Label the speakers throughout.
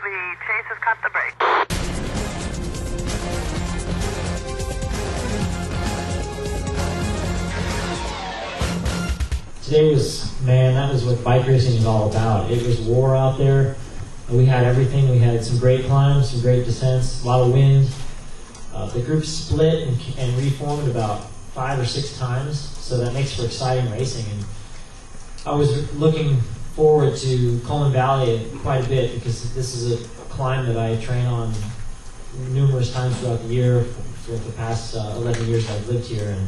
Speaker 1: The chase has cut the brake.
Speaker 2: Today was, man, that was what bike racing is all about. It was war out there. We had everything. We had some great climbs, some great descents, a lot of wind. The group split and reformed about 5 or 6 times, so that makes for exciting racing. And I was looking forward to Coleman Valley quite a bit because this is a climb that I train on numerous times throughout the year for the past 11 years I've lived here.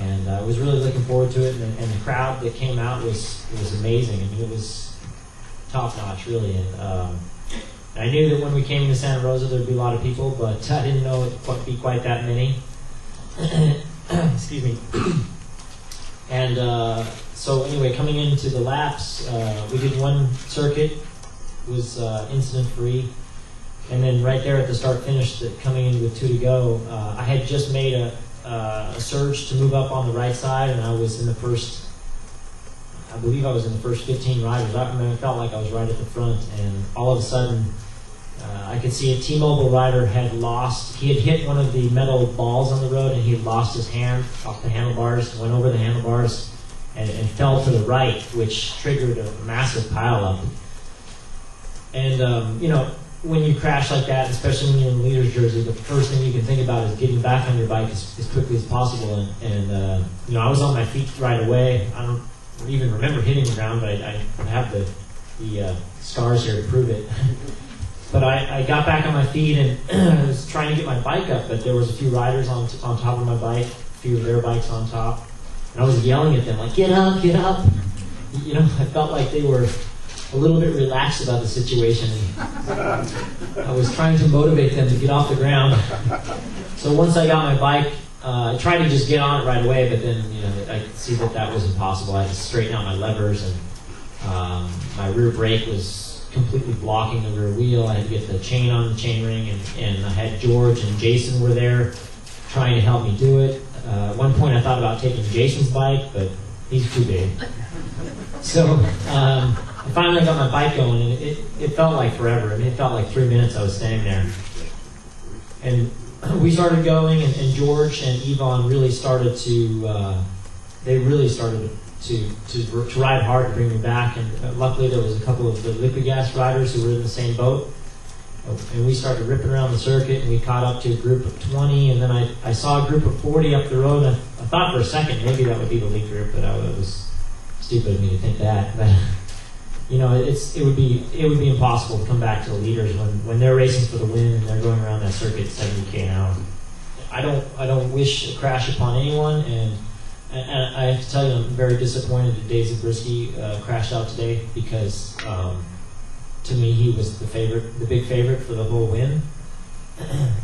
Speaker 2: And I was really looking forward to it, and the crowd that came out was amazing. I mean, it was top-notch, really. And I knew that when we came to Santa Rosa, there'd be a lot of people, but I didn't know it would be quite that many. Excuse me. And so anyway, coming into the laps, we did one circuit, it was incident-free. And then right there at the start-finish, coming in with 2 to go, I had just made a surge to move up on the right side, and I was in the first, I believe I was in the first 15 riders. I mean, it felt like I was right at the front, and all of a sudden, I could see a T-Mobile rider had lost, he had hit one of the metal balls on the road, and he had lost his hand off the handlebars, went over the handlebars, and fell to the right, which triggered a massive pileup. And, you know, when you crash like that, especially when you're in the leader's jersey, the first thing you can think about is getting back on your bike as quickly as possible. And you know, I was on my feet right away. I don't even remember hitting the ground, but I have the scars here to prove it. But I got back on my feet and I was trying to get my bike up, but there was a few riders on top of my bike, a few of their bikes on top. And I was yelling at them, like, get up, get up. You know, I felt like they were a little bit relaxed about the situation. I was trying to motivate them to get off the ground. So once I got my bike, I tried to just get on it right away, but then, you know, I could see that was impossible. I had to straighten out my levers, and my rear brake was completely blocking the rear wheel. I had to get the chain on the chain ring, and I had George and Jason were there trying to help me do it. At one point I thought about taking Jason's bike, but he's too big. So I finally got my bike going, and it felt like forever. I mean, it felt like 3 minutes I was staying there. And we started going, and George and Yvonne really started to, to ride hard to bring me back. And luckily there was a couple of the liquid gas riders who were in the same boat. And we started ripping around the circuit, and we caught up to a group of 20, and then I saw a group of 40 up the road, and I thought for a second maybe that would be the lead group, but it was stupid of me to think that. But you know, it would be impossible to come back to the leaders when they're racing for the win and they're going around that circuit 70 an hour. I don't wish a crash upon anyone, and I have to tell you, I'm very disappointed that Dave Zabriskie crashed out today, because to me he was the big favorite for the whole win,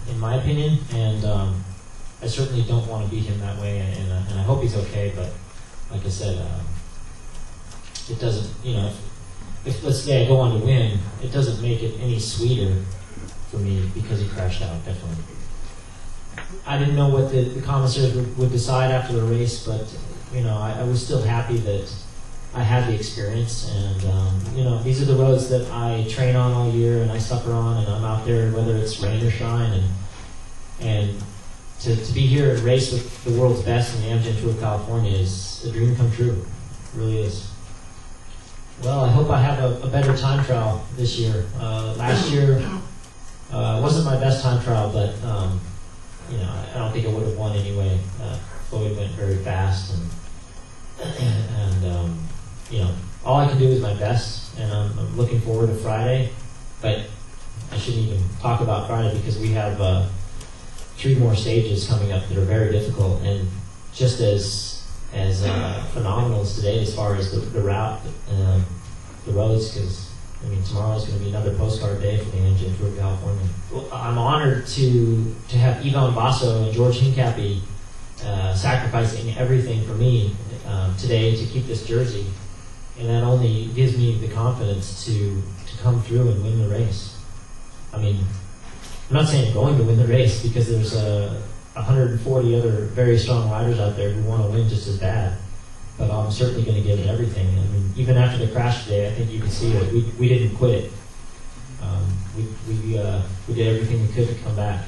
Speaker 2: in my opinion, and I certainly don't want to beat him that way, and I hope he's okay. But like I said, it doesn't, you know, if let's say I go on to win, it doesn't make it any sweeter for me because he crashed out, definitely. I didn't know what the commissaires would decide after the race, but you know, I was still happy that I had the experience, and you know, these are the roads that I train on all year and I suffer on, and I'm out there whether it's rain or shine, and to be here and race with the world's best in the Amgen Tour of California is a dream come true. It really is. Well, I hope I have a better time trial this year. Last year wasn't my best time trial, but you know, I don't think I would have won anyway. Floyd went very fast, and you know, all I can do is my best, and I'm looking forward to Friday. But I shouldn't even talk about Friday because we have 3 more stages coming up that are very difficult, and just as phenomenal as today as far as the route, the roads, because I mean, tomorrow is going to be another postcard day for the Amgen Tour of California. Well, I'm honored to have Yvonne Basso and George Hincapie sacrificing everything for me today to keep this jersey, and that only gives me the confidence to come through and win the race. I mean, I'm not saying I'm going to win the race, because there's 140 other very strong riders out there who want to win just as bad. But I'm certainly going to give it everything. I mean, even after the crash today, I think you can see that we didn't quit. we did everything we could to come back.